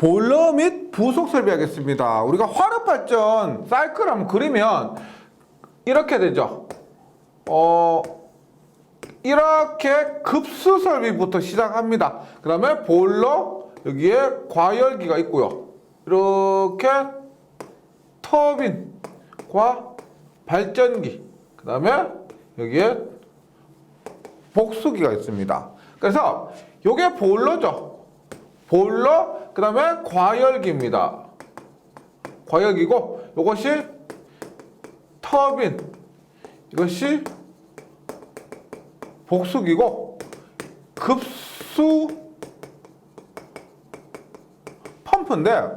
보일러 및 부속 설비하겠습니다. 우리가 화력발전 사이클 한번 그리면 이렇게 되죠. 이렇게 급수 설비부터 시작합니다. 그 다음에 보일러, 여기에 과열기가 있고요. 이렇게 터빈과 발전기, 그 다음에 여기에 복수기가 있습니다. 그래서 요게 보일러죠. 보일러, 그 다음에 과열기입니다. 과열기고, 요것이 터빈, 이것이 복수기고, 급수 펌프인데,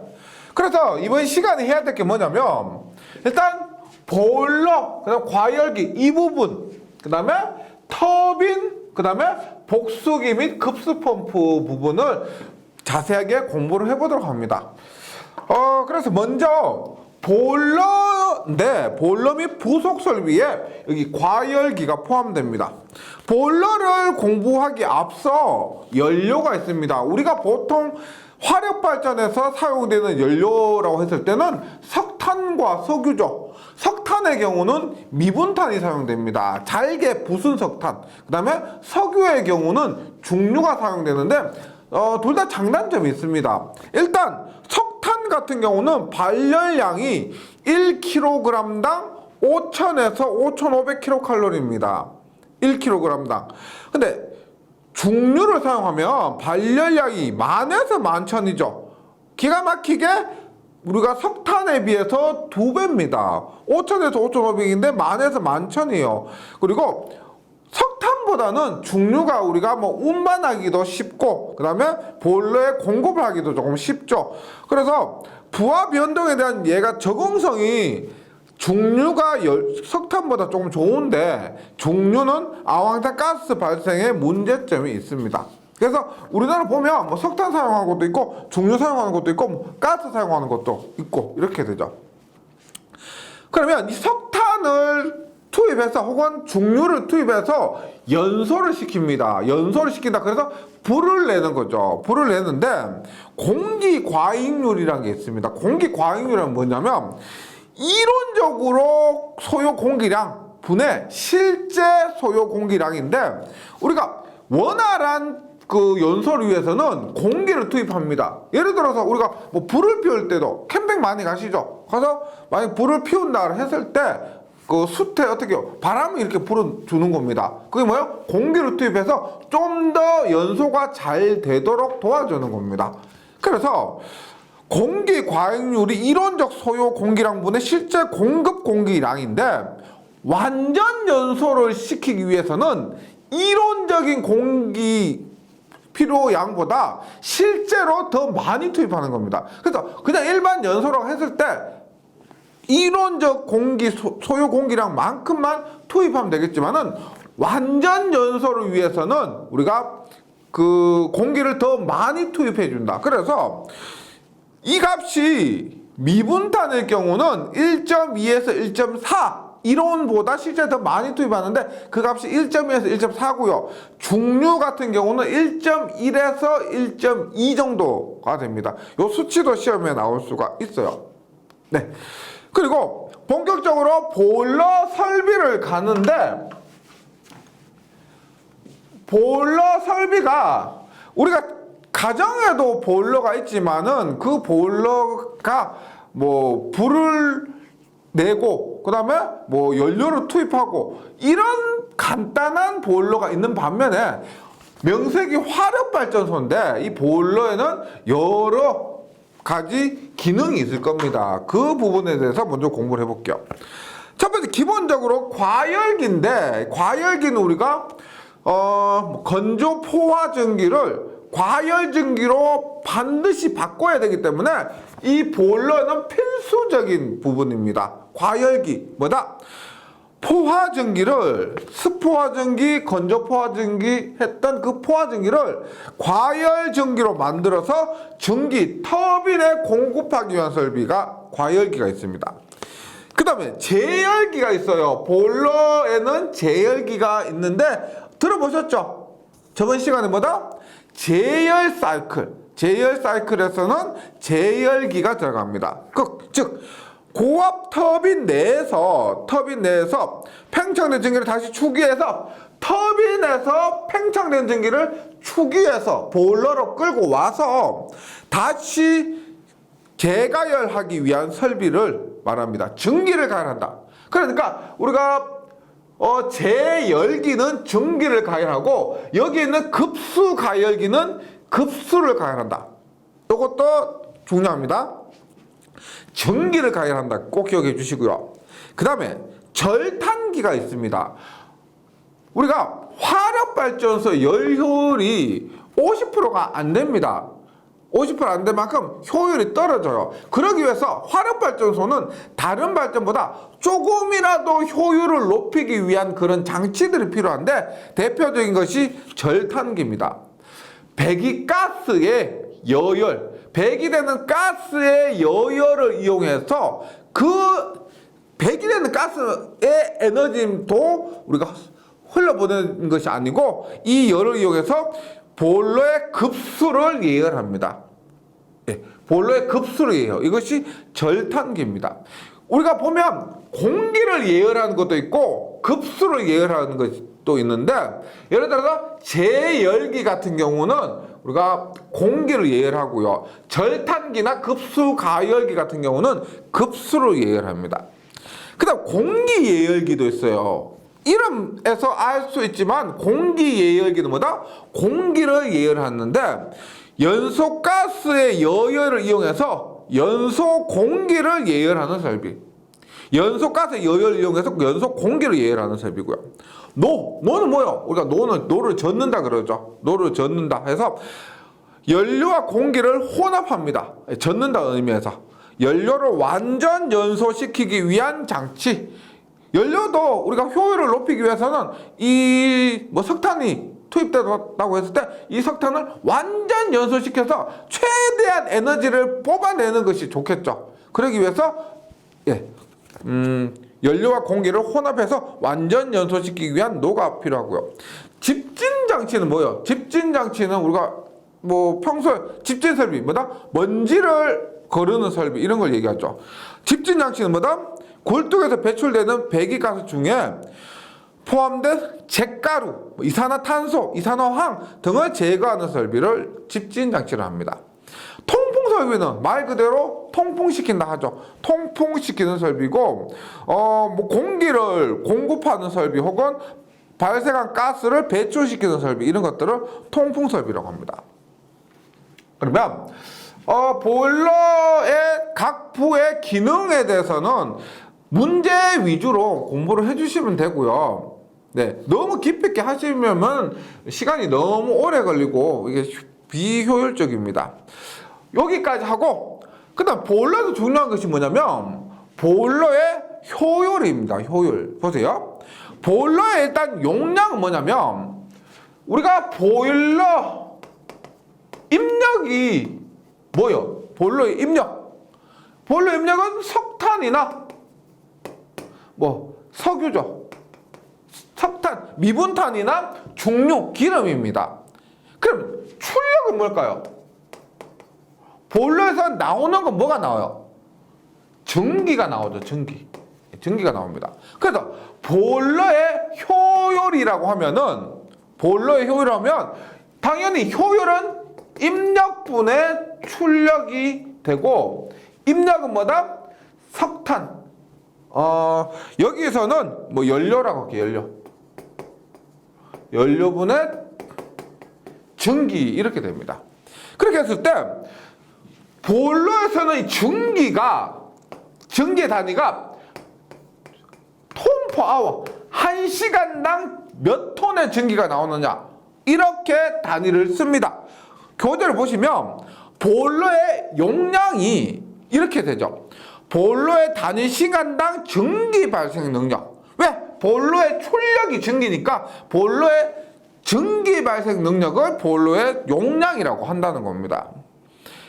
그래서 이번 시간에 해야 될 게 뭐냐면, 일단 보일러, 그 다음에 과열기 이 부분, 그 다음에 터빈, 그 다음에 복수기 및 급수 펌프 부분을 자세하게 공부를 해보도록 합니다. 그래서 먼저 보일러인데, 보일러 및 부속 설비에 여기 과열기가 포함됩니다. 보일러를 공부하기 앞서 연료가 있습니다. 우리가 보통 화력발전에서 사용되는 연료라고 했을 때는 석탄과 석유죠. 석탄의 경우는 미분탄이 사용됩니다. 잘게 부순 석탄. 그 다음에 석유의 경우는 중류가 사용되는데 둘 다 장단점이 있습니다. 일단 석탄 같은 경우는 발열량이 1kg당 5,000에서 5,500kcal입니다. 1kg당. 근데 중류를 사용하면 발열량이 10,000에서 11,000이죠. 기가 막히게 우리가 석탄에 비해서 2배입니다. 5,000에서 5,500인데 10,000에서 11,000이에요. 그리고 석탄보다는 중류가 우리가 운반하기도 쉽고, 그 다음에 보일러에 공급을 하기도 조금 쉽죠. 그래서 부하 변동에 대한 얘가 적응성이 중류가 석탄보다 조금 좋은데, 중류는 아황산 가스 발생에 문제점이 있습니다. 그래서 우리나라 보면 석탄 사용하는 것도 있고, 중류 사용하는 것도 있고, 가스 사용하는 것도 있고, 이렇게 되죠. 그러면 이 석탄을 투입해서 혹은 중류를 투입해서 연소를 시킵니다. 연소를 시킨다. 그래서 불을 내는 거죠. 불을 내는데 공기과잉률이라는 게 있습니다. 공기과잉률은 뭐냐면 이론적으로 소요 공기량 분의 실제 소요 공기량인데, 우리가 원활한 그 연소를 위해서는 공기를 투입합니다. 예를 들어서 우리가 불을 피울 때도 캠핑 많이 가시죠. 가서 만약 불을 피운다 했을 때 그 숯에 어떻게 바람이 이렇게 불어주는 겁니다. 그게 뭐예요? 공기를 투입해서 좀 더 연소가 잘 되도록 도와주는 겁니다. 그래서 공기 과잉률이 이론적 소요 공기량분의 실제 공급 공기량인데, 완전 연소를 시키기 위해서는 이론적인 공기 필요량보다 실제로 더 많이 투입하는 겁니다. 그래서 그냥 일반 연소라고 했을 때 이론적 공기 소요 공기량만큼만 투입하면 되겠지만은, 완전 연소를 위해서는 우리가 그 공기를 더 많이 투입해 준다. 그래서 이 값이 미분탄의 경우는 1.2에서 1.4, 이론보다 실제 더 많이 투입하는데 그 값이 1.2에서 1.4고요. 중류 같은 경우는 1.1에서 1.2 정도가 됩니다. 요 수치도 시험에 나올 수가 있어요. 네. 그리고 본격적으로 보일러 설비를 가는데, 보일러 설비가 우리가 가정에도 보일러가 있지만은 그 보일러가 불을 내고, 그 다음에 연료를 투입하고, 이런 간단한 보일러가 있는 반면에 명색이 화력발전소인데 이 보일러에는 여러 가지 기능이 있을 겁니다. 그 부분에 대해서 먼저 공부를 해볼게요. 첫 번째, 기본적으로 과열기인데, 과열기는 우리가 건조 포화전기를 과열전기로 반드시 바꿔야 되기 때문에 이 보일러는 필수적인 부분입니다. 과열기 뭐다? 포화전기를 습포화전기, 건조포화전기 했던 그 포화전기를 과열전기로 만들어서 전기 터빈에 공급하기 위한 설비가 과열기가 있습니다. 그 다음에 제열기가 있어요. 보일러에는 제열기가 있는데 들어보셨죠? 저번 시간에 뭐다? 제열 사이클. 제열 사이클에서는 제열기가 들어갑니다. 즉 고압 터빈 내에서 팽창된 전기를 다시 추기해서 터빈에서 팽창된 전기를 추기해서 보일러로 끌고 와서 다시 재가열하기 위한 설비를 말합니다. 증기를 가열한다. 그러니까 우리가 제열기는 증기를 가열하고 여기 있는 급수 가열기는 급수를 가열한다. 이것도 중요합니다. 증기를 가열한다. 꼭 기억해 주시고요. 그 다음에 절탄기가 있습니다. 우리가 화력발전소 열효율이 50%가 안 됩니다. 50% 안 될 만큼 효율이 떨어져요. 그러기 위해서 화력발전소는 다른 발전보다 조금이라도 효율을 높이기 위한 그런 장치들이 필요한데 대표적인 것이 절탄기입니다. 배기가스의 여열, 배기되는 가스의 여열을 이용해서 그 배기되는 가스의 에너지도 우리가 흘러보내는 것이 아니고 이 열을 이용해서 보일러의 급수를 예열합니다. 예, 보일러의 급수를 예열. 이것이 절탄기입니다. 우리가 보면 공기를 예열하는 것도 있고 급수를 예열하는 것도 있는데 예를 들어서 제열기 같은 경우는 우리가 공기를 예열하고요. 절탄기나 급수 가열기 같은 경우는 급수를 예열합니다. 그 다음 공기 예열기도 있어요. 이름에서 알 수 있지만 공기 예열기는 뭐다? 공기를 예열하는데 연소가스의 여열을 이용해서 연소 공기를 예열하는 설비. 연소가스의 여열을 이용해서 연소 공기를 예열하는 설비고요. 노는 뭐요? 우리가 노를 젓는다 그러죠. 노를 젓는다 해서 연료와 공기를 혼합합니다. 젓는다 의미에서 연료를 완전 연소시키기 위한 장치. 연료도 우리가 효율을 높이기 위해서는 석탄이 투입되었다고 했을 때 이 석탄을 완전 연소시켜서 최대한 에너지를 뽑아내는 것이 좋겠죠. 그러기 위해서 연료와 공기를 혼합해서 완전 연소시키기 위한 노가 필요하고요. 집진 장치는 뭐예요? 집진 장치는 우리가 평소에 집진 설비 먼지를 거르는 설비 이런 걸 얘기하죠. 집진 장치는 굴뚝에서 배출되는 배기가스 중에 포함된 잿가루, 이산화탄소, 이산화황 등을 제거하는 설비를 집진장치를 합니다. 통풍설비는 말 그대로 통풍시킨다 하죠. 통풍시키는 설비고 공기를 공급하는 설비 혹은 발생한 가스를 배출시키는 설비 이런 것들을 통풍설비라고 합니다. 그러면 보일러의 각 부의 기능에 대해서는 문제 위주로 공부를 해주시면 되고요. 네, 너무 깊이 있게 하시면 시간이 너무 오래 걸리고 이게 비효율적입니다. 여기까지 하고 그다음 보일러도 중요한 것이 뭐냐면 보일러의 효율입니다. 효율 보세요. 보일러의 일단 용량은 뭐냐면 우리가 보일러 입력이 뭐요? 보일러의 입력. 보일러 입력은 석탄이나 석유죠. 석탄, 미분탄이나 중류, 기름입니다. 그럼 출력은 뭘까요? 보일러에서 나오는 건 뭐가 나와요? 전기가 나오죠. 전기가 나옵니다. 그래서 보일러의 효율이라고 하면은 당연히 효율은 입력분의 출력이 되고 입력은 뭐다? 석탄. 여기에서는 연료라고 할게요. 연료분의 전기 이렇게 됩니다. 그렇게 했을 때 보일러에서는 이 전기의 단위가 톤/아워 1시간당 몇 톤의 전기가 나오느냐 이렇게 단위를 씁니다. 교재를 보시면 보일러의 용량이 이렇게 되죠. 보일러의 단위 시간당 전기 발생 능력. 왜? 보일러의 출력이 전기니까 보일러의 전기 발생 능력을 보일러의 용량이라고 한다는 겁니다.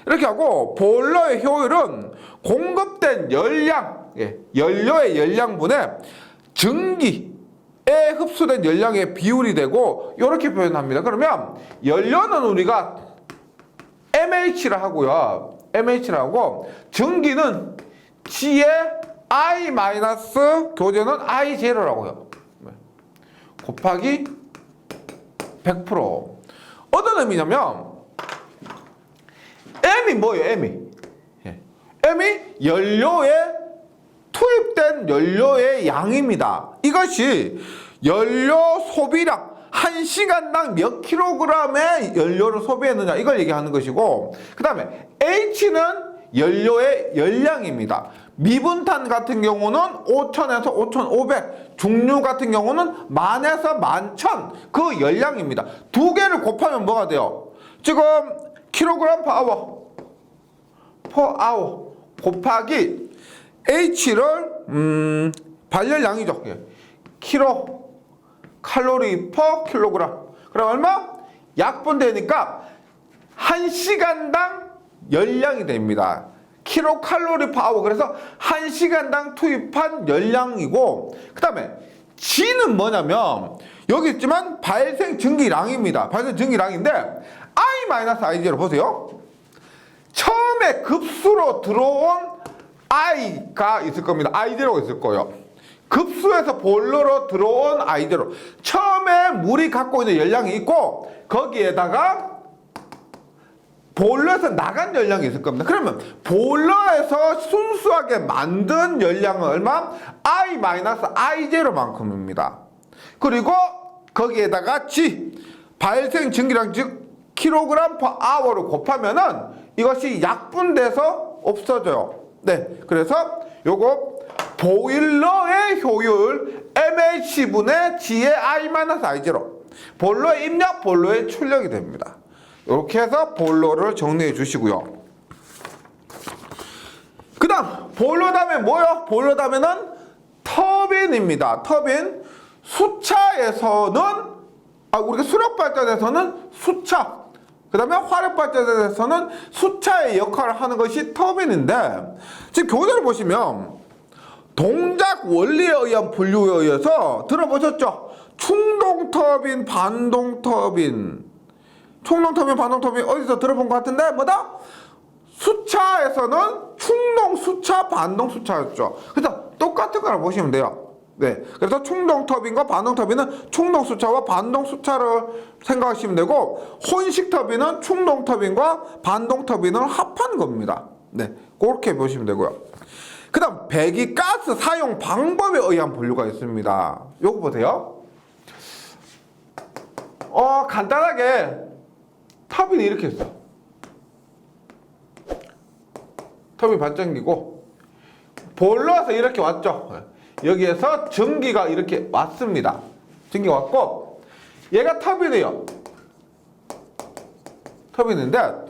이렇게 하고 보일러의 효율은 공급된 열량, 연료의 열량분의 전기에 흡수된 열량의 비율이 되고 이렇게 표현합니다. 그러면 연료는 우리가 MH라 하고요. MH라 하고 전기는 G에 I 마이너스 교재는 I 제로라고요. 곱하기 100%. 어떤 의미냐면 M이 뭐예요? M이 연료에 투입된 연료의 양입니다. 이것이 연료 소비량 1시간당 몇 킬로그램의 연료를 소비했느냐 이걸 얘기하는 것이고, 그 다음에 H는 연료의 열량입니다. 미분탄 같은 경우는 5,000에서 5,500, 중류 같은 경우는 10,000에서 11,000 그 열량입니다. 두 개를 곱하면 뭐가 돼요? 지금 킬로그램 per hour 곱하기 H를 발열량이죠. 킬로 칼로리 per 킬로그램. 그럼 얼마? 약분되니까 1시간당 열량이 됩니다. 킬로 칼로리 파워. 그래서 1시간당 투입한 열량이고, 그 다음에 G는 뭐냐면 여기 있지만 발생 증기량입니다. 발생 증기량인데 I-I0 보세요. 처음에 급수로 들어온 I가 있을 겁니다. I0가 있을 거예요. 급수에서 보일러로 들어온 I0. 처음에 물이 갖고 있는 열량이 있고 거기에다가 보일러에서 나간 열량이 있을 겁니다. 그러면 보일러에서 순수하게 만든 열량은 얼마? I-I0만큼입니다. 그리고 거기에다가 G, 발생 증기량 즉 킬로그램 per hour를 곱하면은 이것이 약분돼서 없어져요. 네, 그래서 요거 보일러의 효율 MH분의 G의 I-I0. 보일러의 입력, 보일러의 출력이 됩니다. 이렇게 해서 보일러를 정리해 주시고요. 그 다음 보일러 다음에 뭐요? 보일러 다음에는 터빈입니다. 터빈. 수차에서는 우리가 수력발전에서는 수차, 그 다음에 화력발전에서는 수차의 역할을 하는 것이 터빈인데, 지금 교재를 보시면 동작 원리에 의한 분류에 의해서 들어보셨죠? 충동터빈, 반동터빈. 충동터빈, 반동터빈 어디서 들어본 것 같은데 뭐다? 수차에서는 충동 수차, 반동 수차였죠. 그래서 똑같은 거라 보시면 돼요. 네, 그래서 충동터빈과 반동터빈은 충동수차와 반동수차를 생각하시면 되고, 혼식터빈은 충동터빈과 반동터빈을 합한 겁니다. 네, 그렇게 보시면 되고요. 그 다음 배기가스 사용 방법에 의한 분류가 있습니다. 요거 보세요. 간단하게 터빈이 이렇게 있어. 터빈 발전기고 보일러에서 이렇게 왔죠. 여기에서 전기가 이렇게 왔습니다. 전기가 왔고 얘가 터빈이에요. 터빈인데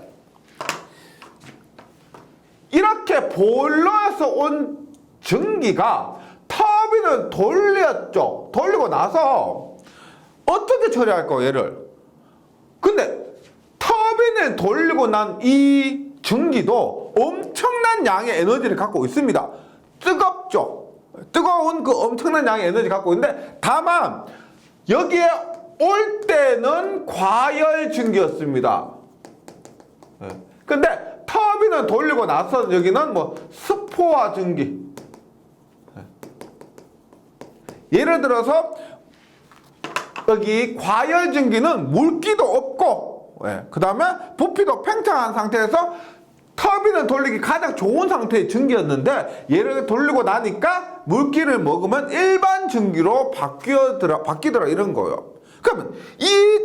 이렇게 보일러에서 온 전기가 터빈을 돌렸죠. 돌리고 나서 어떻게 처리할 거예요, 얘를? 근데 터빈을 돌리고 난 이 전기도 엄청난 양의 에너지를 갖고 있습니다. 뜨겁죠. 뜨거운 그 엄청난 양의 에너지 갖고 있는데, 다만 여기에 올 때는 과열 증기였습니다. 근데 터빈을 돌리고 나서 여기는 뭐 스포화 증기. 예를 들어서 여기 과열 증기는 물기도 없고, 그 다음에 부피도 팽창한 상태에서 터빈을 돌리기 가장 좋은 상태의 증기였는데, 얘를 돌리고 나니까 물기를 먹으면 일반 증기로 바뀌더라 이런 거예요. 그러면 이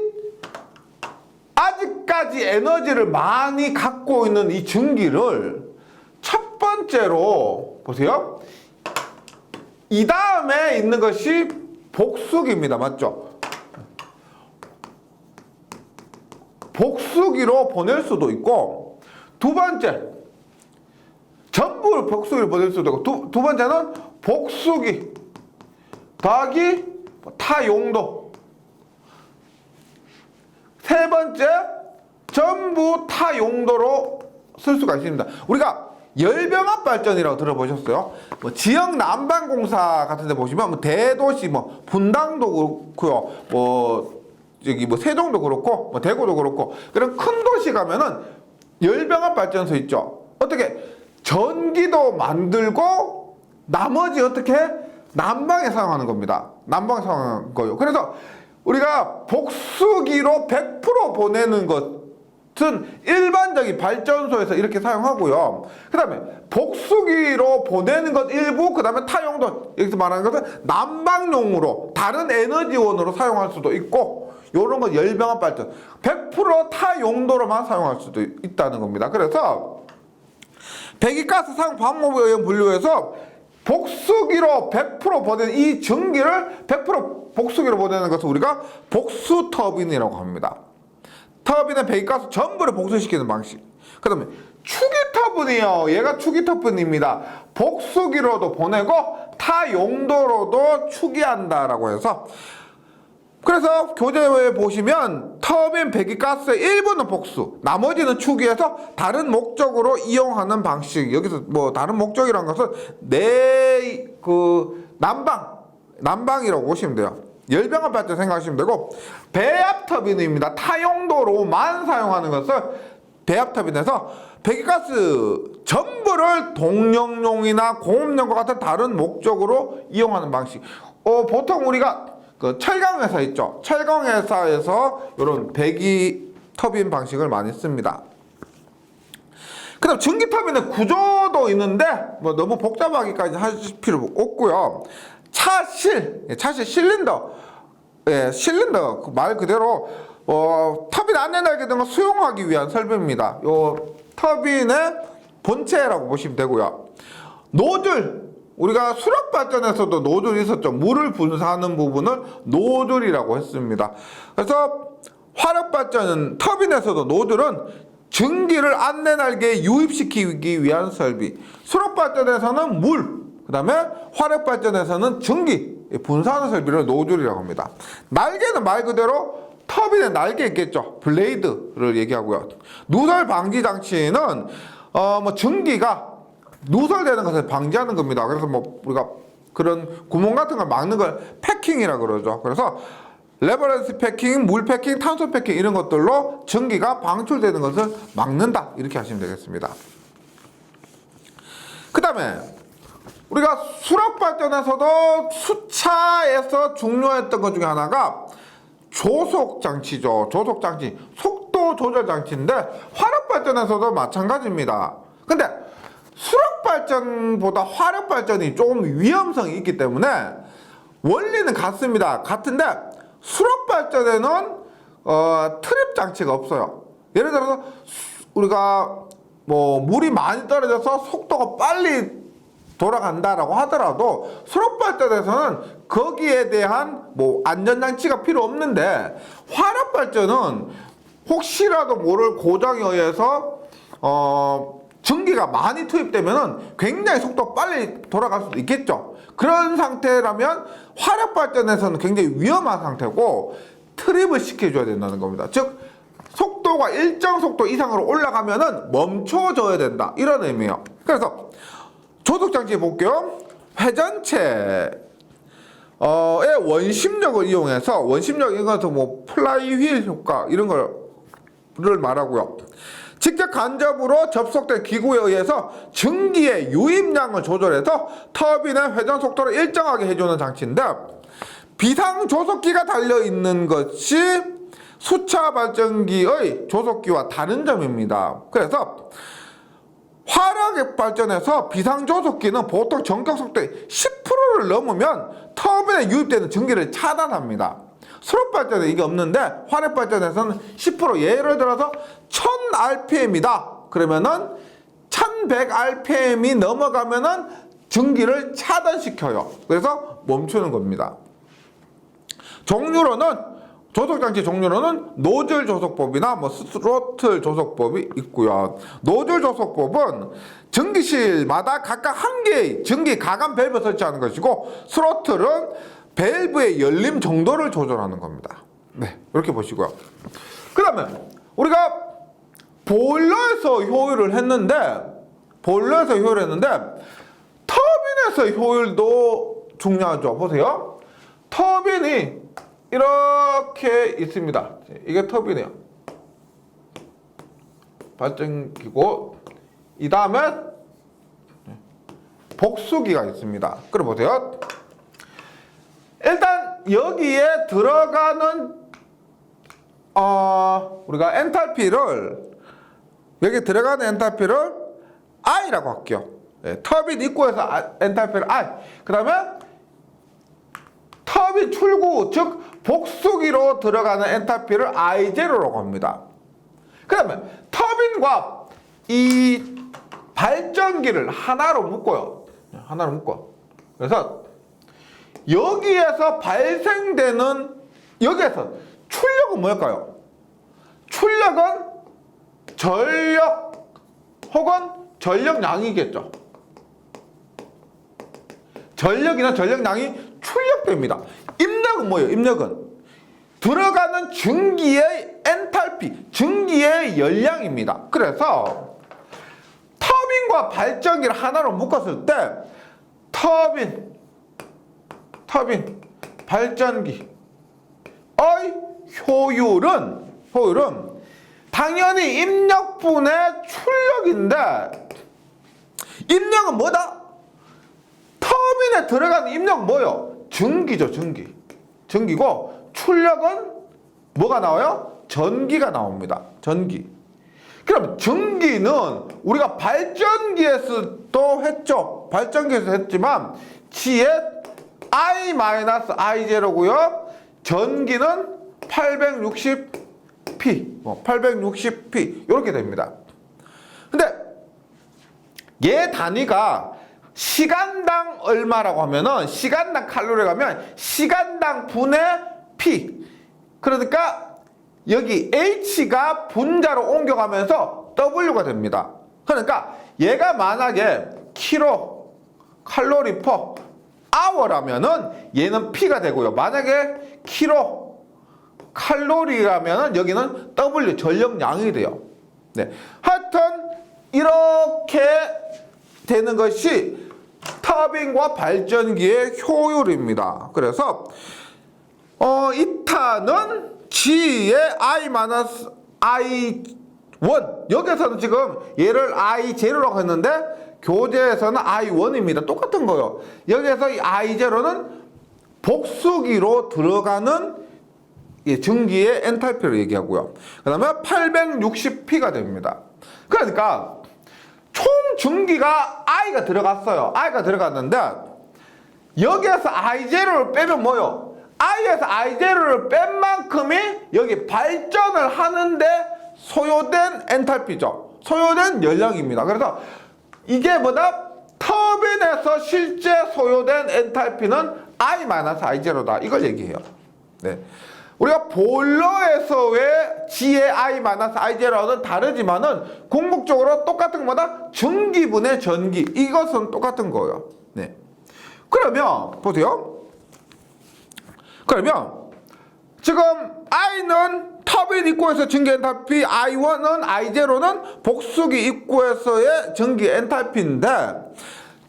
아직까지 에너지를 많이 갖고 있는 이 증기를 첫 번째로 보세요. 이 다음에 있는 것이 복수기입니다. 맞죠? 복수기로 보낼 수도 있고, 두 번째, 전부 복수기로 보낼 수도 있고, 두 번째는 복수기 더하기 타용도. 세 번째, 전부 타용도로 쓸 수가 있습니다. 우리가 열병합 발전이라고 들어보셨어요? 뭐 지역 난방공사 같은 데 보시면 뭐 대도시 뭐 분당도 그렇고요. 뭐 여기 뭐 세종도 그렇고 뭐 대구도 그렇고, 그런 큰 도시 가면은 열병합 발전소 있죠. 어떻게 전기도 만들고 나머지 어떻게 난방에 사용하는 겁니다. 난방에 사용하는 거요. 그래서 우리가 복수기로 100% 보내는 것은 일반적인 발전소에서 이렇게 사용하고요. 그 다음에 복수기로 보내는 것 일부, 그 다음에 타용도, 여기서 말하는 것은 난방용으로 다른 에너지원으로 사용할 수도 있고, 요런 거 열병합 발전 100% 타용도로만 사용할 수도 있다는 겁니다. 그래서 배기가스 사용 방법에 의한 분류에서 복수기로 100% 보내는 이 전기를 100% 복수기로 보내는 것을 우리가 복수 터빈이라고 합니다. 터빈은 배기가스 전부를 복수시키는 방식. 그 다음에 추기 터빈이요. 얘가 추기 터빈입니다. 복수기로도 보내고 타용도로도 추기한다라고 해서, 그래서 교재에 보시면 터빈 배기가스의 일부는 복수, 나머지는 추기해서 다른 목적으로 이용하는 방식. 여기서 뭐 다른 목적이라는 것은 난방이라고 보시면 돼요. 열병합 발전 생각하시면 되고, 배압 터빈입니다. 타용도로만 사용하는 것을 배압 터빈에서 배기가스 전부를 동력용이나 공업용과 같은 다른 목적으로 이용하는 방식. 보통 우리가 그 철강회사 있죠. 철강회사에서 이런 배기 터빈 방식을 많이 씁니다. 그 다음 전기 터빈의 구조도 있는데 뭐 너무 복잡하기까지 하실 필요 없고요. 차실 실린더, 실린더 말 그대로 터빈 안내 날개 등을 수용하기 위한 설비입니다. 요 터빈의 본체라고 보시면 되고요. 노즐, 우리가 수력발전에서도 노즐이 있었죠. 물을 분사하는 부분을 노즐이라고 했습니다. 그래서 화력발전은 터빈에서도 노즐은 전기를 안내 날개에 유입시키기 위한 설비. 수력발전에서는 물, 그 다음에 화력발전에서는 전기 분사하는 설비를 노즐이라고 합니다. 날개는 말 그대로 터빈의 날개 있겠죠. 블레이드를 얘기하고요. 누설 방지 장치는 전기가 누설되는 것을 방지하는 겁니다. 그래서 뭐 우리가 그런 구멍 같은 걸 막는 걸 패킹이라 그러죠. 그래서 레버런스 패킹, 물 패킹, 탄소 패킹 이런 것들로 전기가 방출되는 것을 막는다. 이렇게 하시면 되겠습니다. 그 다음에 우리가 수력 발전에서도 수차에서 중요했던 것 중에 하나가 조속 장치죠. 조속 장치, 속도 조절 장치인데 화력 발전에서도 마찬가지입니다. 근데 수력 발전보다 화력 발전이 조금 위험성이 있기 때문에 원리는 같습니다. 같은데 수력 발전에는 트립 장치가 없어요. 예를 들어서 우리가 뭐 물이 많이 떨어져서 속도가 빨리 돌아간다라고 하더라도 수력 발전에서는 거기에 대한 뭐 안전장치가 필요 없는데, 화력 발전은 혹시라도 모를 고장에 의해서 전기가 많이 투입되면은 굉장히 속도가 빨리 돌아갈 수도 있겠죠. 그런 상태라면 화력 발전에서는 굉장히 위험한 상태고 트립을 시켜줘야 된다는 겁니다. 즉 속도가 일정 속도 이상으로 올라가면은 멈춰줘야 된다, 이런 의미예요. 그래서 조속장치 볼게요. 회전체의 원심력을 이용해서, 원심력 이것은 뭐 플라이휠 효과 이런 거를 말하고요. 직접 간접으로 접속된 기구에 의해서 전기의 유입량을 조절해서 터빈의 회전 속도를 일정하게 해주는 장치인데, 비상조속기가 달려있는 것이 수차 발전기의 조속기와 다른 점입니다. 그래서 화력 발전에서 비상조속기는 보통 정적 속도의 10%를 넘으면 터빈에 유입되는 전기를 차단합니다. 수력 발전에 이게 없는데 화력 발전에서는 10%, 예를 들어서 1000rpm이다. 그러면은 1100rpm이 넘어가면은 전기를 차단시켜요. 그래서 멈추는 겁니다. 종류로는, 조속장치 종류로는 노즐 조속법이나 뭐 스로틀 조속법이 있고요. 노즐 조속법은 전기실마다 각각 한 개의 전기 가감 밸브 설치하는 것이고, 스로틀은 밸브의 열림 정도를 조절하는 겁니다. 네, 이렇게 보시고요. 그 다음에 우리가 보일러에서 효율을 했는데, 터빈에서 효율도 중요하죠. 보세요. 터빈이 이렇게 있습니다. 이게 터빈이에요. 발전기고 이 다음에 복수기가 있습니다. 그래 보세요. 일단 여기에 들어가는 우리가 엔탈피를 여기 들어가는 엔탈피를 I라고 할게요. 네, 터빈 입구에서 엔탈피를 I. 그 다음에 터빈 출구 즉 복수기로 들어가는 엔탈피를 I0라고 합니다. 그 다음에 터빈과 이 발전기를 하나로 묶어요. 하나로 묶어. 그래서 여기에서 발생되는 여기에서 출력은 뭘까요? 출력은 전력 혹은 전력량이겠죠. 전력이나 전력량이 출력됩니다. 입력은 뭐예요? 입력은 들어가는 증기의 엔탈피, 증기의 열량입니다. 그래서 터빈과 발전기를 하나로 묶었을 때 터빈, 발전기의 효율은 당연히 입력분의 출력인데 입력은 뭐다? 터빈에 들어가는 입력은 뭐예요? 증기죠, 증기. 증기고 출력은 뭐가 나와요? 전기가 나옵니다. 전기. 그럼 전기는 우리가 발전기에서도 했죠. 발전기에서 했지만 G의 I-I0고요. 전기는 860P, 860P 이렇게 됩니다. 근데 얘 단위가 시간당 얼마라고 하면은 시간당 칼로리 가면 시간당 분의 P. 그러니까 여기 H가 분자로 옮겨가면서 W가 됩니다. 그러니까 얘가 만약에 킬로 칼로리 퍼 아워라면은 얘는 P가 되고요. 만약에 킬로 칼로리라면은 여기는 W 전력량이 돼요. 네. 하여튼 이렇게 되는 것이 터빈과 발전기의 효율입니다. 그래서 이타는 G의 I-I1 여기서는 지금 얘를 I0라고 했는데 교재에서는 I1입니다. 똑같은 거예요. 여기에서 이 I0는 복수기로 들어가는 증기의 엔탈피를 얘기하고요. 그 다음에 860P가 됩니다. 그러니까 총 증기가 I가 들어갔어요. I가 들어갔는데 여기에서 I0를 빼면 뭐요? I에서 I0를 뺀 만큼이 여기 발전을 하는데 소요된 엔탈피죠. 소요된 열량입니다. 그래서 이게 뭐다? 터빈에서 실제 소요된 엔탈피는 I-I0다. 이걸 얘기해요. 네. 우리가 보일러에서의 G의 I-I0는 다르지만은 궁극적으로 똑같은 거다. 증기분의 전기. 이것은 똑같은 거예요. 네. 그러면 보세요. 그러면 지금 I는 터빈 입구에서 증기 엔탈피, I1은 I0는 복수기 입구에서의 증기 엔탈피인데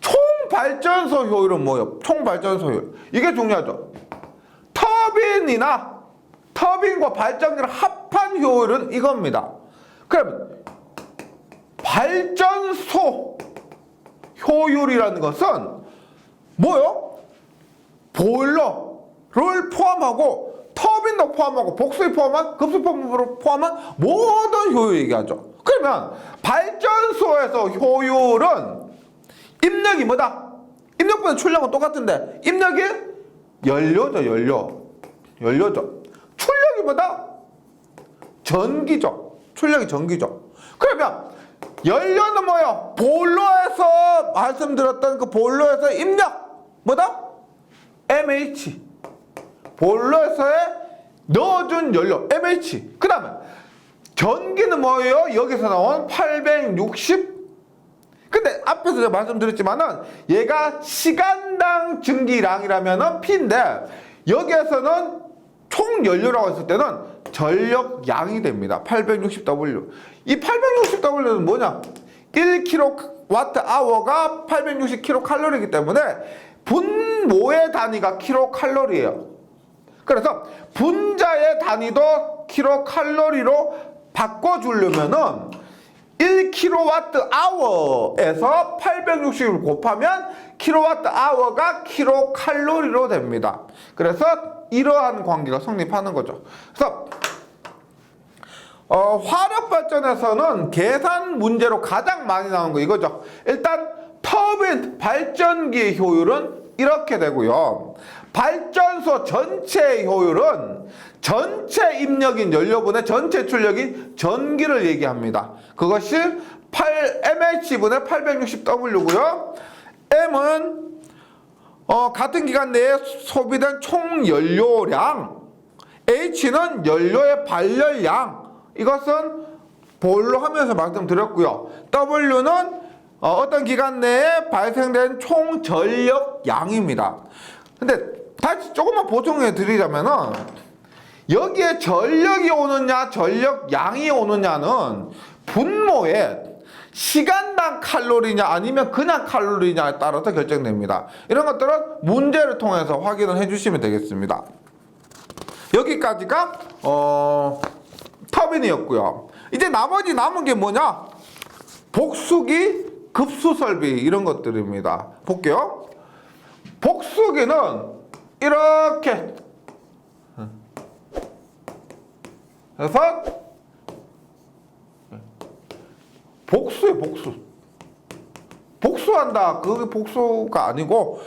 총 발전소 효율은 뭐예요? 총 발전소 효율. 이게 중요하죠. 터빈과 발전기를 합한 효율은 이겁니다. 그럼 발전소 효율이라는 것은 뭐요? 보일러를 포함하고 터빈도 포함하고 복수기 포함한 급수펌프를 포함한 모든 효율 얘기하죠. 그러면 발전소에서 효율은 입력이 뭐다? 입력보다 출력은 똑같은데 입력이 연료죠. 연료죠. 출력이 뭐다? 전기죠. 출력이 전기죠. 그러면 연료는 뭐예요? 보일러에서 말씀드렸던 그 보일러에서 입력 뭐다? MH. 보일러에서의 넣어준 연료 MH. 그 다음에 전기는 뭐예요? 여기서 나온 860. 근데 앞에서 제가 말씀드렸지만은 얘가 시간당 증기량이라면은 P인데 여기에서는 총 연료라고 했을 때는 전력량이 됩니다. 860W. 이 860W는 뭐냐? 1kWh가 860kcal이기 때문에 분모의 단위가 킬로칼로리예요. 그래서 분자의 단위도 킬로칼로리로 바꿔주려면은 1kWh에서 860을 곱하면 kWh가 킬로칼로리로 됩니다. 그래서 이러한 관계가 성립하는 거죠. 그래서 화력 발전에서는 계산 문제로 가장 많이 나오는 거 이거죠. 일단 터빈 발전기의 효율은 이렇게 되고요. 발전소 전체의 효율은 전체 입력인 연료분의 전체 출력인 전기를 얘기합니다. 그것이 mH분의 860W고요. M은 같은 기간 내에 소비된 총 연료량, H는 연료의 발열량, 이것은 볼로 하면서 말씀드렸고요. W는 어떤 기간 내에 발생된 총 전력량입니다. 근데 다시 조금만 보충해 드리자면은 여기에 전력이 오느냐 전력량이 오느냐는 분모에 시간당 칼로리냐 아니면 그냥 칼로리냐에 따라서 결정됩니다. 이런 것들은 문제를 통해서 확인을 해주시면 되겠습니다. 여기까지가 터빈이었고요. 이제 나머지 남은 게 뭐냐? 복수기, 급수설비 이런 것들입니다. 볼게요. 복수기는 이렇게 그래서 복수예요. 복수한다. 그게 복수가 아니고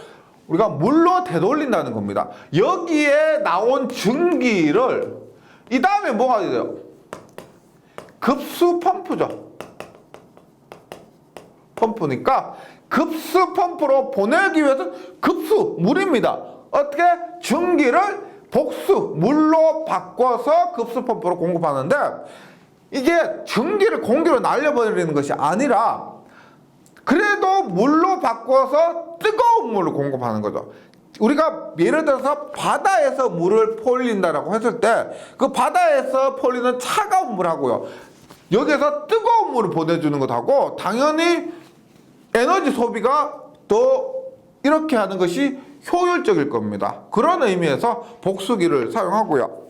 우리가 물로 되돌린다는 겁니다. 여기에 나온 증기를 이 다음에 뭐가 돼요? 급수 펌프죠. 펌프니까 급수 펌프로 보내기 위해서는 급수 물입니다. 어떻게? 증기를 복수 물로 바꿔서 급수 펌프로 공급하는데 이게 증기를 공기로 날려버리는 것이 아니라 그래도 물로 바꿔서 뜨거운 물을 공급하는 거죠. 우리가 예를 들어서 바다에서 물을 퍼올린다라고 했을 때 그 바다에서 퍼올리는 차가운 물하고요. 여기서 뜨거운 물을 보내주는 것하고 당연히 에너지 소비가 더 이렇게 하는 것이 효율적일 겁니다. 그런 의미에서 복수기를 사용하고요.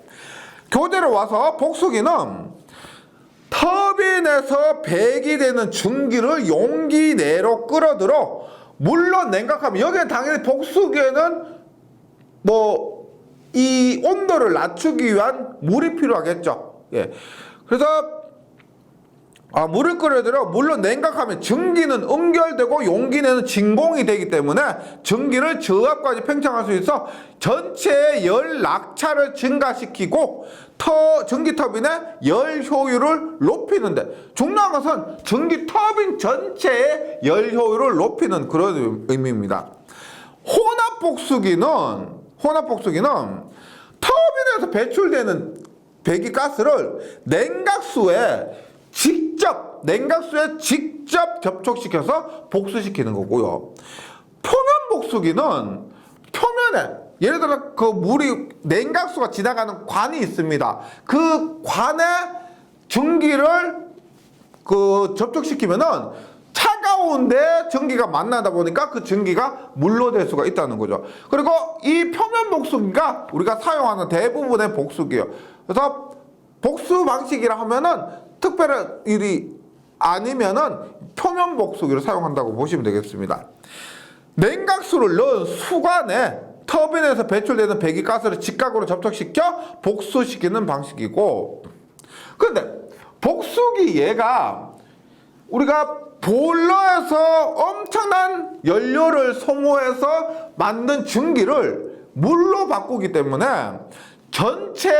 교재로 와서 복수기는 터빈에서 배기되는 증기를 용기 내로 끌어들어 물로 냉각하면 여기에 당연히 복수기에는 이 온도를 낮추기 위한 물이 필요하겠죠. 예. 그래서 물을 끌어들여 물로 냉각하면 증기는 응결되고 용기 내는 진공이 되기 때문에 증기를 저압까지 팽창할 수 있어 전체의 열 낙차를 증가시키고 전기 터빈의 열 효율을 높이는데 중요한 것은 전기 터빈 전체의 열 효율을 높이는 그런 의미입니다. 혼합 복수기는 터빈에서 배출되는 배기가스를 냉각수에 직접 접촉시켜서 복수시키는 거고요. 표면 복수기는 표면에 예를 들어 그 물이 냉각수가 지나가는 관이 있습니다. 그 관에 전기를 접촉시키면은 차가운데 전기가 만나다 보니까 그 전기가 물로 될 수가 있다는 거죠. 그리고 이 표면 복수기가 우리가 사용하는 대부분의 복수기예요. 그래서 복수 방식이라 하면은 특별한 일이 아니면은 표면 복수기를 사용한다고 보시면 되겠습니다. 냉각수를 넣은 수관에 터빈에서 배출되는 배기가스를 직각으로 접촉시켜 복수시키는 방식이고, 그런데 복수기 얘가 우리가 보일러에서 엄청난 연료를 소모해서 만든 증기를 물로 바꾸기 때문에 전체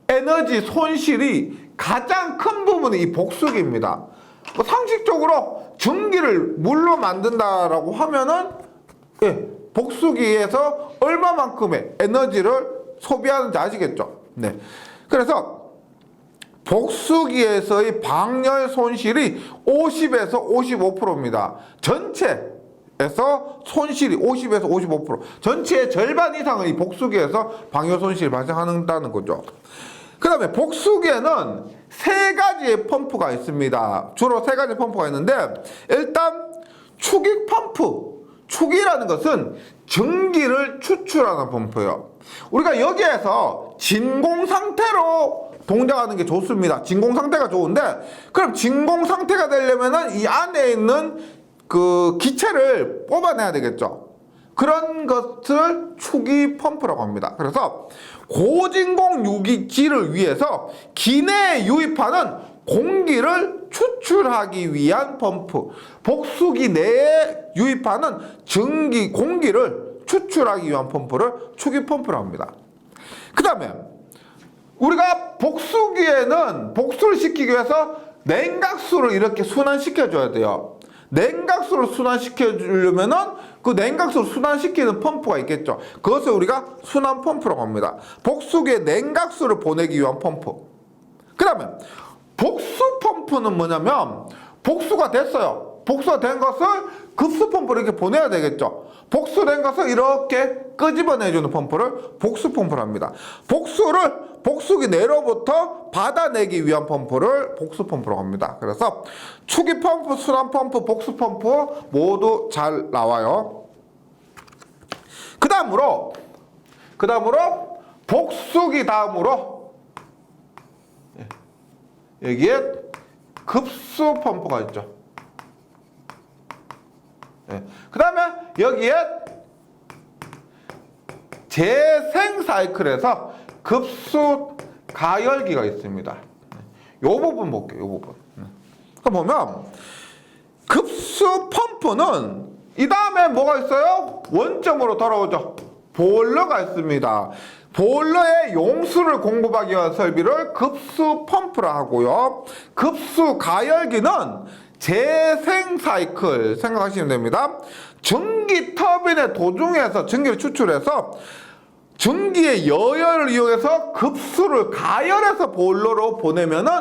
에너지 손실이 가장 큰 부분이 이 복수기입니다. 상식적으로 전기를 물로 만든다라고 하면은 복수기에서 얼마만큼의 에너지를 소비하는지 아시겠죠? 네. 그래서 복수기에서의 방열 손실이 50에서 55%입니다. 전체에서 손실이 50에서 55%. 전체의 절반 이상은 이 복수기에서 방열 손실이 발생한다는 거죠. 그 다음에 복수기에는 세 가지의 펌프가 있습니다. 주로 세 가지 펌프가 있는데 일단 축익 펌프. 축이라는 것은 전기를 추출하는 펌프예요. 우리가 여기에서 진공 상태로 동작하는 게 좋습니다. 진공 상태가 좋은데, 그럼 진공 상태가 되려면은 이 안에 있는 그 기체를 뽑아내야 되겠죠. 그런 것을 추기 펌프라고 합니다. 그래서 고진공 유기질을 위해서 기내에 유입하는 공기를 추출하기 위한 펌프, 복수기 내에 유입하는 증기 공기를 추출하기 위한 펌프를 추기 펌프라고 합니다. 그 다음에 우리가 복수기에는 복수를 시키기 위해서 냉각수를 이렇게 순환시켜줘야 돼요. 냉각수를 순환시켜주려면은 그 냉각수를 순환시키는 펌프가 있겠죠. 그것을 우리가 순환 펌프라고 합니다. 복수기에 냉각수를 보내기 위한 펌프. 그 다음에 복수 펌프는 뭐냐면, 복수가 됐어요. 복수가 된 것을 급수 펌프로 이렇게 보내야 되겠죠. 복수된 것을 이렇게 끄집어내주는 펌프를 복수 펌프를 합니다. 복수를 복수기 내로부터 받아내기 위한 펌프를 복수 펌프라고 합니다. 그래서 추기 펌프, 순환 펌프, 복수 펌프 모두 잘 나와요. 그 다음으로 복수기 다음으로 여기에 급수 펌프가 있죠. 그 다음에 여기에 재생 사이클에서 급수 가열기가 있습니다. 요 부분 볼게요. 요 부분. 보면 급수 펌프는 이 다음에 뭐가 있어요? 원점으로 돌아오죠. 보일러가 있습니다. 보일러에 용수를 공급하기 위한 설비를 급수 펌프라 하고요. 급수 가열기는 재생 사이클 생각하시면 됩니다. 전기 터빈의 도중에서 전기를 추출해서 전기의 여열을 이용해서 급수를 가열해서 보일러로 보내면은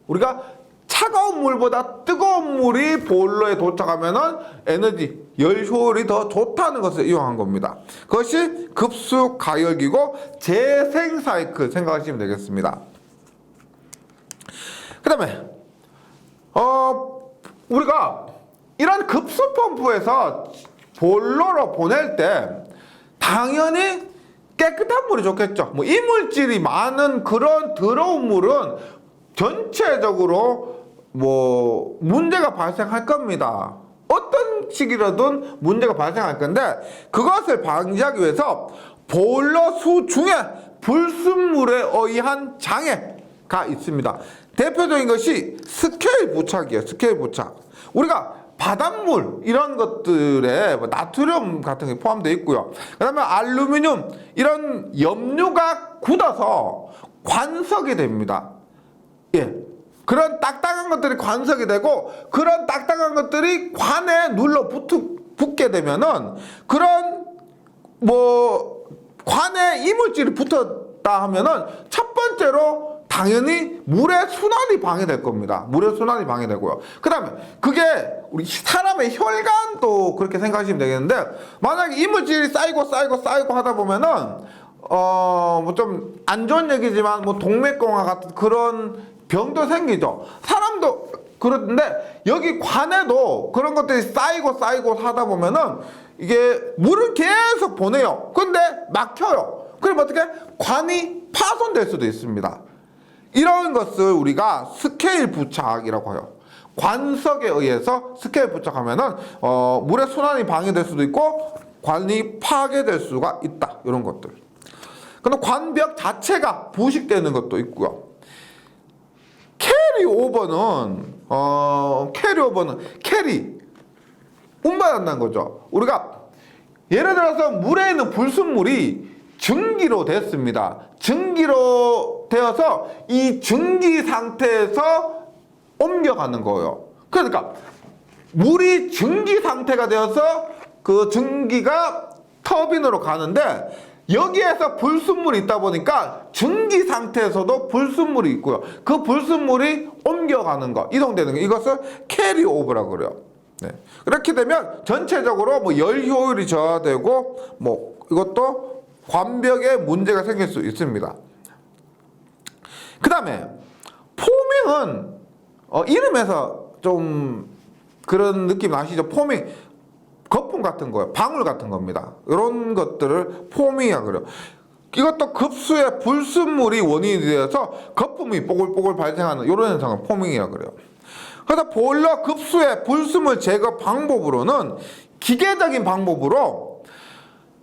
우리가 차가운 물보다 뜨거운 물이 보일러에 도착하면은 에너지, 열 효율이 더 좋다는 것을 이용한 겁니다. 그것이 급수 가열기고 재생 사이클 생각하시면 되겠습니다. 그 다음에 우리가 이런 급수 펌프에서 보일러로 보낼 때 당연히 깨끗한 물이 좋겠죠. 뭐 이물질이 많은 그런 더러운 물은 전체적으로 뭐 문제가 발생할 겁니다. 어떤 식이라든 문제가 발생할 건데, 그것을 방지하기 위해서 보일러 수 중에 불순물에 의한 장애가 있습니다. 대표적인 것이 스케일 부착이에요. 스케일 부착. 우리가 바닷물 이런 것들에 나트륨 같은 게 포함되어 있고요. 그 다음에 알루미늄 이런 염료가 굳어서 관석이 됩니다. 예. 그런 딱딱한 것들이 관석이 되고, 그런 딱딱한 것들이 관에 눌러 붙게 되면은 그런 관에 이물질이 붙었다 하면은 첫 번째로 당연히 물의 순환이 방해될 겁니다. 물의 순환이 방해되고요. 그 다음에 그게 우리 사람의 혈관도 그렇게 생각하시면 되겠는데, 만약에 이물질이 쌓이고 하다 보면은 뭐 좀 안 좋은 얘기지만 뭐 동맥경화 같은 그런 병도 생기죠. 사람도 그런데 여기 관에도 그런 것들이 쌓이고 하다 보면은 이게 물을 계속 보내요. 근데 막혀요. 그럼 어떻게? 관이 파손될 수도 있습니다. 이런 것을 우리가 스케일 부착이라고 해요. 관석에 의해서 스케일 부착하면은 물의 순환이 방해될 수도 있고 관이 파괴될 수가 있다. 이런 것들. 근데 관벽 자체가 부식되는 것도 있고요. 캐리 운반한다는 거죠. 우리가 예를 들어서 물에 있는 불순물이 증기로 됐습니다. 증기로 되어서 이 증기 상태에서 옮겨가는 거예요. 그러니까 물이 증기 상태가 되어서 그 증기가 터빈으로 가는데, 여기에서 불순물이 있다 보니까 증기 상태에서도 불순물이 있고요. 그 불순물이 옮겨가는 거, 이동되는 거, 이것을 캐리 오버라고 그래요. 네. 그렇게 되면 전체적으로 열 효율이 저하되고 이것도 관벽에 문제가 생길 수 있습니다. 그 다음에 포밍은 이름에서 좀 그런 느낌 아시죠? 포밍, 거품 같은 거예요. 방울 같은 겁니다. 이런 것들을 포밍이라고 그래요. 이것도 급수의 불순물이 원인이 되어서 거품이 뽀글뽀글 발생하는 이런 현상을 포밍이라고 그래요. 그래서 보일러 급수의 불순물 제거 방법으로는 기계적인 방법으로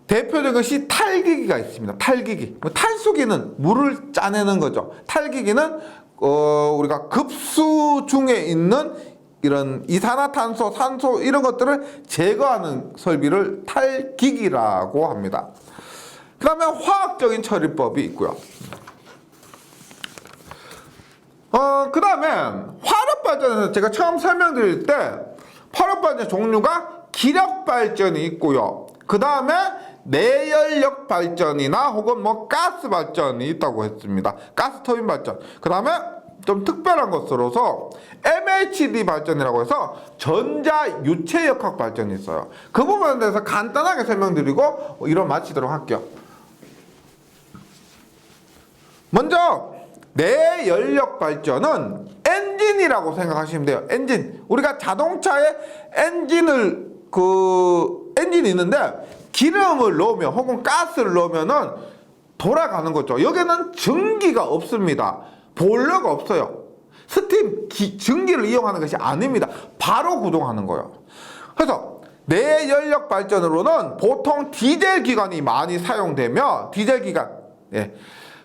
대표적인 것이 탈기기가 있습니다. 탈기기. 탈수기는 물을 짜내는 거죠. 탈기기는 우리가 급수 중에 있는 이런 이산화탄소, 산소 이런 것들을 제거하는 설비를 탈기기라고 합니다. 그 다음에 화학적인 처리법이 있고요. 그 다음에 화력발전에서 제가 처음 설명드릴 때 화력발전 종류가 기력발전이 있고요. 그 다음에 내연력 발전이나 혹은 뭐 가스 발전이 있다고 했습니다. 가스 터빈 발전. 그 다음에 좀 특별한 것으로서 MHD 발전이라고 해서 전자 유체 역학 발전이 있어요. 그 부분에 대해서 간단하게 설명드리고 이론 마치도록 할게요. 먼저 내연력 발전은 엔진이라고 생각하시면 돼요. 엔진. 우리가 자동차에 엔진이 있는데 기름을 넣으면 혹은 가스를 넣으면은 돌아가는 거죠. 여기는 전기가 없습니다. 보일러가 없어요. 스팀, 전기를 이용하는 것이 아닙니다. 바로 구동하는 거예요. 그래서 내연력 발전으로는 보통 디젤 기관이 많이 사용되며 디젤 기관,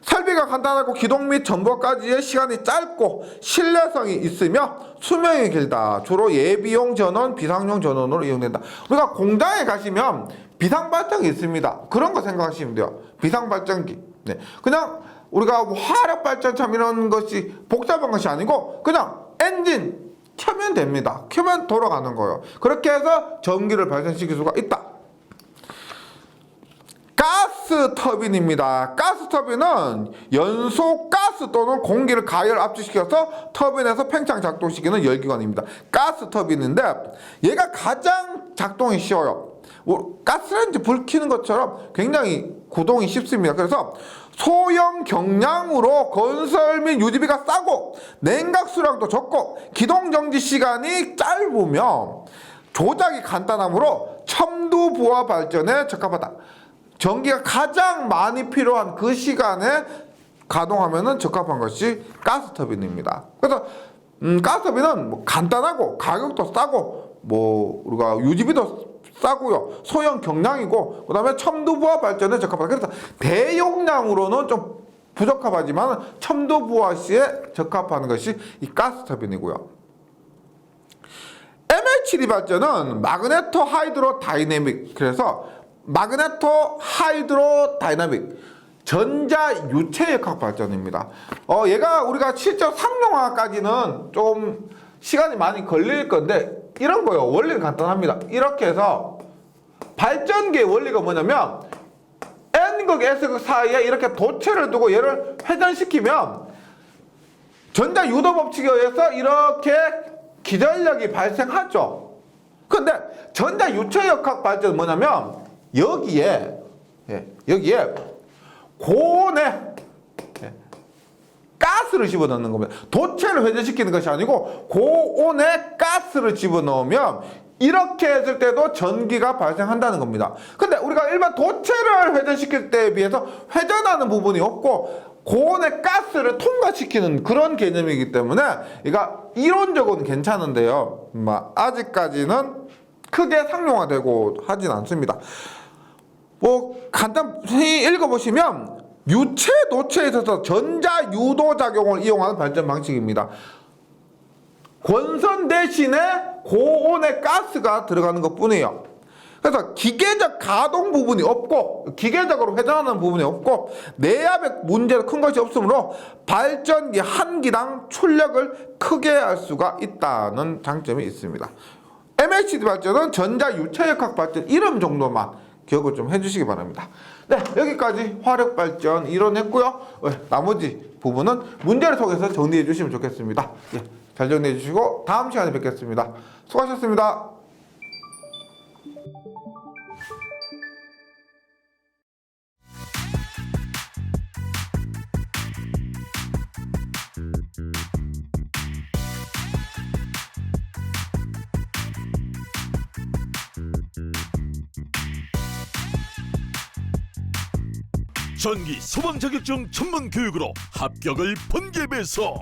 설비가 간단하고 기동 및 점거까지의 시간이 짧고 신뢰성이 있으며 수명이 길다. 주로 예비용 전원, 비상용 전원으로 이용된다. 우리가 공장에 가시면 비상발전기 있습니다. 그런 거 생각하시면 돼요. 비상발전기. 그냥 우리가 화력발전처럼 이런 것이 복잡한 것이 아니고 그냥 엔진 켜면 됩니다. 켜면 돌아가는 거예요. 그렇게 해서 전기를 발생시킬 수가 있다. 가스 터빈입니다. 가스 터빈은 연소 가스 또는 공기를 가열 압축시켜서 터빈에서 팽창 작동시키는 열기관입니다. 가스 터빈인데 얘가 가장 작동이 쉬워요. 가스레인지 불 켜는 것처럼 굉장히 구동이 쉽습니다. 그래서 소형 경량으로 건설 및 유지비가 싸고 냉각 수량도 적고 기동 정지 시간이 짧으며 조작이 간단하므로 첨두 부하 발전에 적합하다. 전기가 가장 많이 필요한 그 시간에 가동하면 적합한 것이 가스터빈입니다. 그래서 가스터빈은 뭐 간단하고 가격도 싸고 뭐 우리가 유지비도 싸고요. 소형 경량이고 그 다음에 첨두부하 발전에 적합하다. 그래서 대용량으로는 좀 부적합하지만 첨두부하 시에 적합한 것이 이 가스터빈이고요. MHD 발전은 마그네토 하이드로 다이내믹, 그래서 마그네토 하이드로 다이나믹 전자 유체 역학 발전입니다. 얘가 우리가 실제 상용화까지는 좀 시간이 많이 걸릴 건데 이런 거요. 원리는 간단합니다. 이렇게 해서 발전기의 원리가 뭐냐면 N극, S극 사이에 이렇게 도체를 두고 얘를 회전시키면 전자 유도 법칙에 의해서 이렇게 기전력이 발생하죠. 근데 전자 유체 역학 발전은 뭐냐면 여기에 고온에 가스를 집어넣는 겁니다. 도체를 회전시키는 것이 아니고 고온에 가스를 집어넣으면 이렇게 했을 때도 전기가 발생한다는 겁니다. 근데 우리가 일반 도체를 회전시킬 때에 비해서 회전하는 부분이 없고 고온의 가스를 통과시키는 그런 개념이기 때문에 이가 이론적으로는 괜찮은데요. 아직까지는 크게 상용화되고 하진 않습니다. 뭐 간단히 읽어보시면 유체 도체에 있어서 전자 유도 작용을 이용하는 발전 방식입니다. 권선 대신에 고온의 가스가 들어가는 것 뿐이에요. 그래서 기계적 가동 부분이 없고 기계적으로 회전하는 부분이 없고 내압의 문제도 큰 것이 없으므로 발전기 한 기당 출력을 크게 할 수가 있다는 장점이 있습니다. MHD 발전은 전자 유체 역학 발전 이름 정도만 기억을 좀 해주시기 바랍니다. 네, 여기까지 화력 발전 이론했고요. 나머지 부분은 문제를 통해서 정리해 주시면 좋겠습니다. 잘 정리해 주시고 다음 시간에 뵙겠습니다. 수고하셨습니다. 전기 소방 자격증 전문 교육으로 합격을 번개 배송.